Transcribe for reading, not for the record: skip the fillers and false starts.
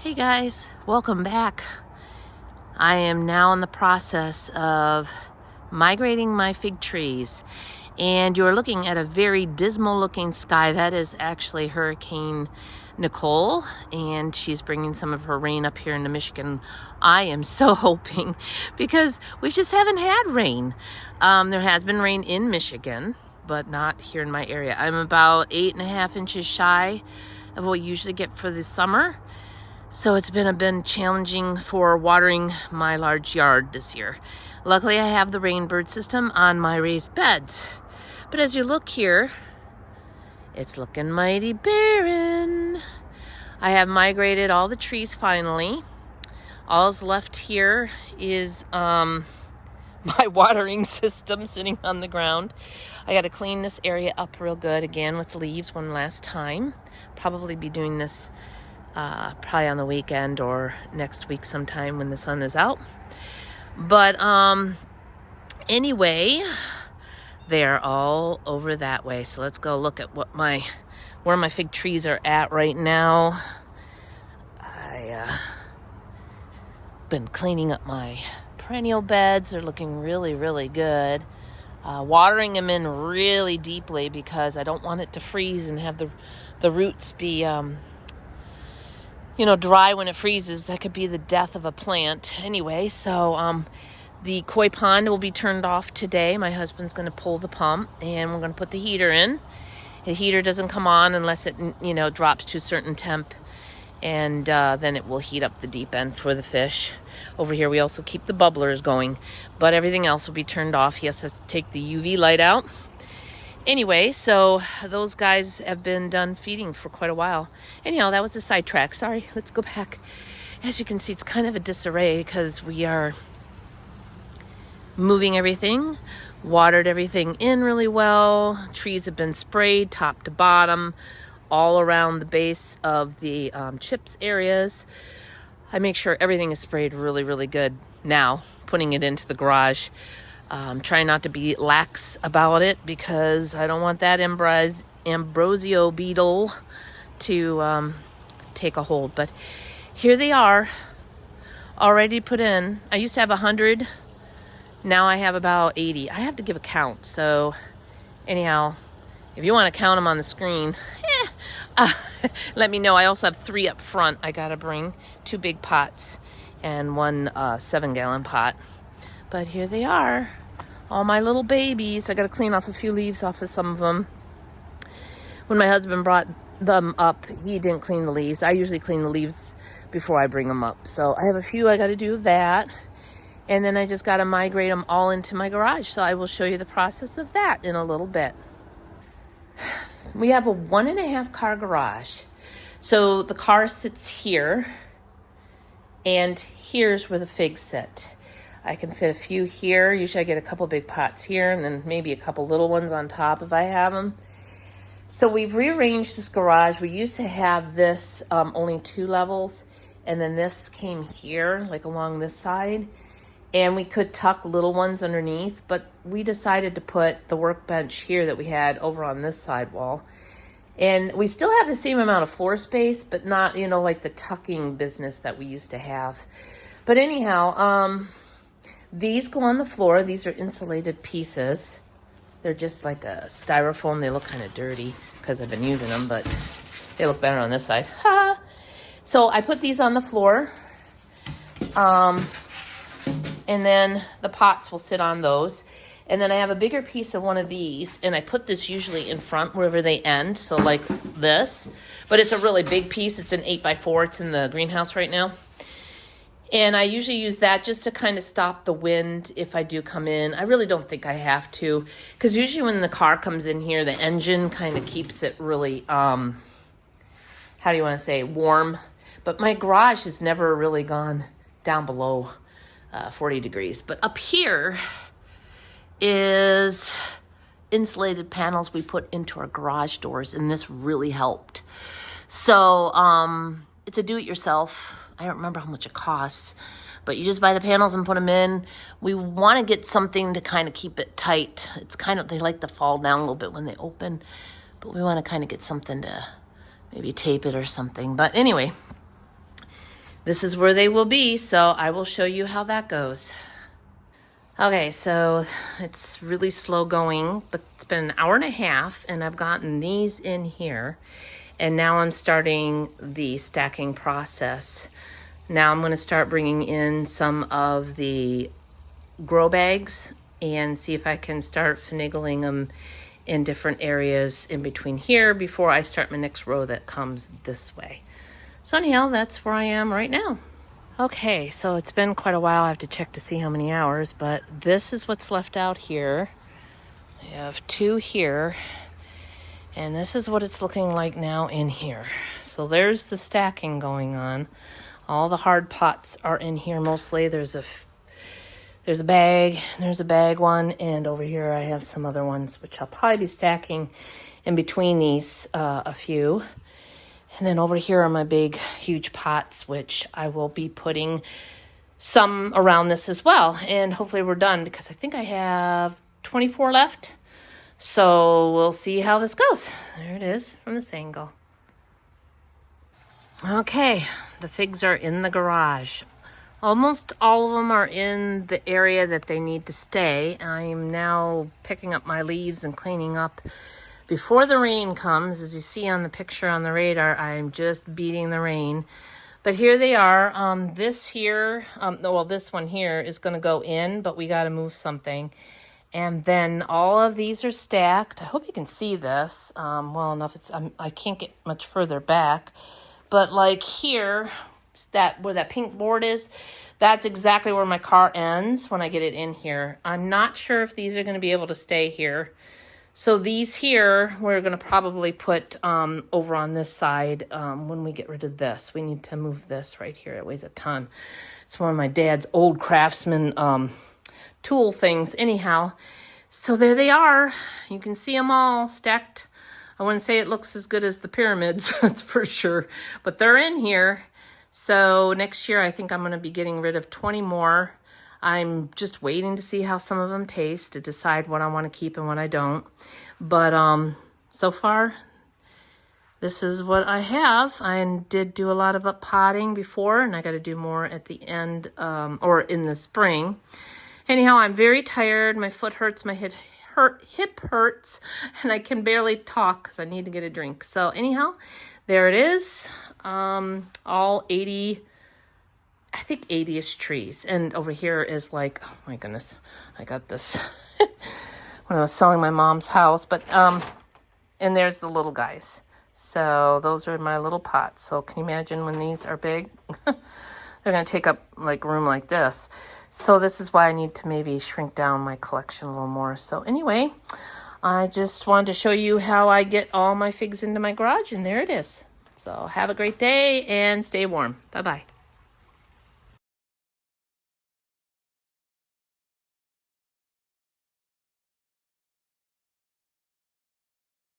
Hey guys, welcome back. I am now in the process of migrating my fig trees, and you're looking at a very dismal looking sky. That is actually Hurricane Nicole, and she's bringing some of her rain up here into Michigan. I am so hoping, because we just haven't had rain. There has been rain in Michigan, but not here in my area. I'm about 8.5 inches shy of what we usually get for the summer. So it's been a bit challenging for watering my large yard this year. Luckily, I have the Rainbird system on my raised beds. But as you look here, it's looking mighty barren. I have migrated all the trees finally. All's left here is my watering system sitting on the ground. I got to clean this area up real good again with leaves one last time. Probably be doing this probably on the weekend or next week sometime when the sun is out. But anyway, they are all over that way. So let's go look at where my fig trees are at right now. I been cleaning up my perennial beds. They're looking really, really good. Watering them in really deeply because I don't want it to freeze and have the roots be dry when it freezes. That could be the death of a plant. Anyway, so the koi pond will be turned off today. My husband's going to pull the pump, and we're going to put the heater in. The heater doesn't come on unless it, drops to a certain temp, and then it will heat up the deep end for the fish. Over here, we also keep the bubblers going, but everything else will be turned off. He has to take the UV light out. Anyway, so those guys have been done feeding for quite a while. Anyhow, that was a sidetrack. Sorry, let's go back. As you can see, it's kind of a disarray because we are moving everything, watered everything in really well. Trees have been sprayed top to bottom, all around the base of the chips areas. I make sure everything is sprayed really, really good now, putting it into the garage. Trying not to be lax about it because I don't want that ambrosio beetle to take a hold. But here they are, already put in. I used to have 100. Now I have about 80. I have to give a count. So anyhow, if you want to count them on the screen, let me know. I also have 3 up front. I got to bring 2 big pots and 1 7-gallon pot. But here they are, all my little babies. I got to clean off a few leaves off of some of them. When my husband brought them up, he didn't clean the leaves. I usually clean the leaves before I bring them up. So I have a few I got to do of that. And then I just got to migrate them all into my garage. So I will show you the process of that in a little bit. We have a 1.5 car garage. So the car sits here, and here's where the figs sit. I can fit a few here. Usually I get a couple big pots here and then maybe a couple little ones on top if I have them. So we've rearranged this garage. We used to have this only 2 levels, and then this came here, like along this side. And we could tuck little ones underneath, but we decided to put the workbench here that we had over on this side wall. And we still have the same amount of floor space, but not, like the tucking business that we used to have. But anyhow, these go on the floor. These are insulated pieces. They're just like a styrofoam. They look kind of dirty because I've been using them, but they look better on this side. So I put these on the floor. And then the pots will sit on those. And then I have a bigger piece of one of these, and I put this usually in front wherever they end. So like this, but it's a really big piece. It's an 8x4. It's in the greenhouse right now. And I usually use that just to kind of stop the wind if I do come in. I really don't think I have to, because usually when the car comes in here, the engine kind of keeps it really, how do you want to say, warm. But my garage has never really gone down below 40 degrees. But up here is insulated panels we put into our garage doors, and this really helped. So it's a do-it-yourself. I don't remember how much it costs, but you just buy the panels and put them in. We want to get something to kind of keep it tight. It's kind of, they like to fall down a little bit when they open, but we want to kind of get something to maybe tape it or something. But anyway, this is where they will be, so I will show you how that goes. Okay, so it's really slow going, but it's been an hour and a half, and I've gotten these in here, and now I'm starting the stacking process. Now I'm going to start bringing in some of the grow bags and see if I can start finagling them in different areas in between here before I start my next row that comes this way. So anyhow, that's where I am right now. Okay, so it's been quite a while. I have to check to see how many hours, but this is what's left out here. I have 2 here, and this is what it's looking like now in here. So there's the stacking going on. All the hard pots are in here mostly. There's a bag one, and over here I have some other ones, which I'll probably be stacking in between these a few. And then over here are my big, huge pots, which I will be putting some around this as well. And hopefully we're done because I think I have 24 left. So we'll see how this goes. There it is from this angle. Okay, the figs are in the garage. Almost all of them are in the area that they need to stay. I'm now picking up my leaves and cleaning up before the rain comes. As you see on the picture on the radar, I'm just beating the rain. But here they are. This one here is going to go in, but we got to move something. And then all of these are stacked. I hope you can see this well enough. I can't get much further back. But like here, where that pink board is, that's exactly where my car ends when I get it in here. I'm not sure if these are going to be able to stay here. So these here, we're going to probably put over on this side when we get rid of this. We need to move this right here. It weighs a ton. It's one of my dad's old Craftsman tool things. Anyhow, so there they are. You can see them all stacked. I wouldn't say it looks as good as the pyramids, that's for sure. But they're in here. So next year, I think I'm going to be getting rid of 20 more. I'm just waiting to see how some of them taste to decide what I want to keep and what I don't. But so far, this is what I have. I did do a lot of up potting before, and I got to do more at the end or in the spring. Anyhow, I'm very tired. My foot hurts, my hip hurts, and I can barely talk because I need to get a drink. So anyhow, there it is. All 80, I think 80-ish trees. And over here is like, oh my goodness, I got this when I was selling my mom's house. But, and there's the little guys. So those are my little pots. So can you imagine when these are big? They're going to take up like room like this. So this is why I need to maybe shrink down my collection a little more. So anyway, I just wanted to show you how I get all my figs into my garage, and there it is. So have a great day and stay warm. Bye-bye.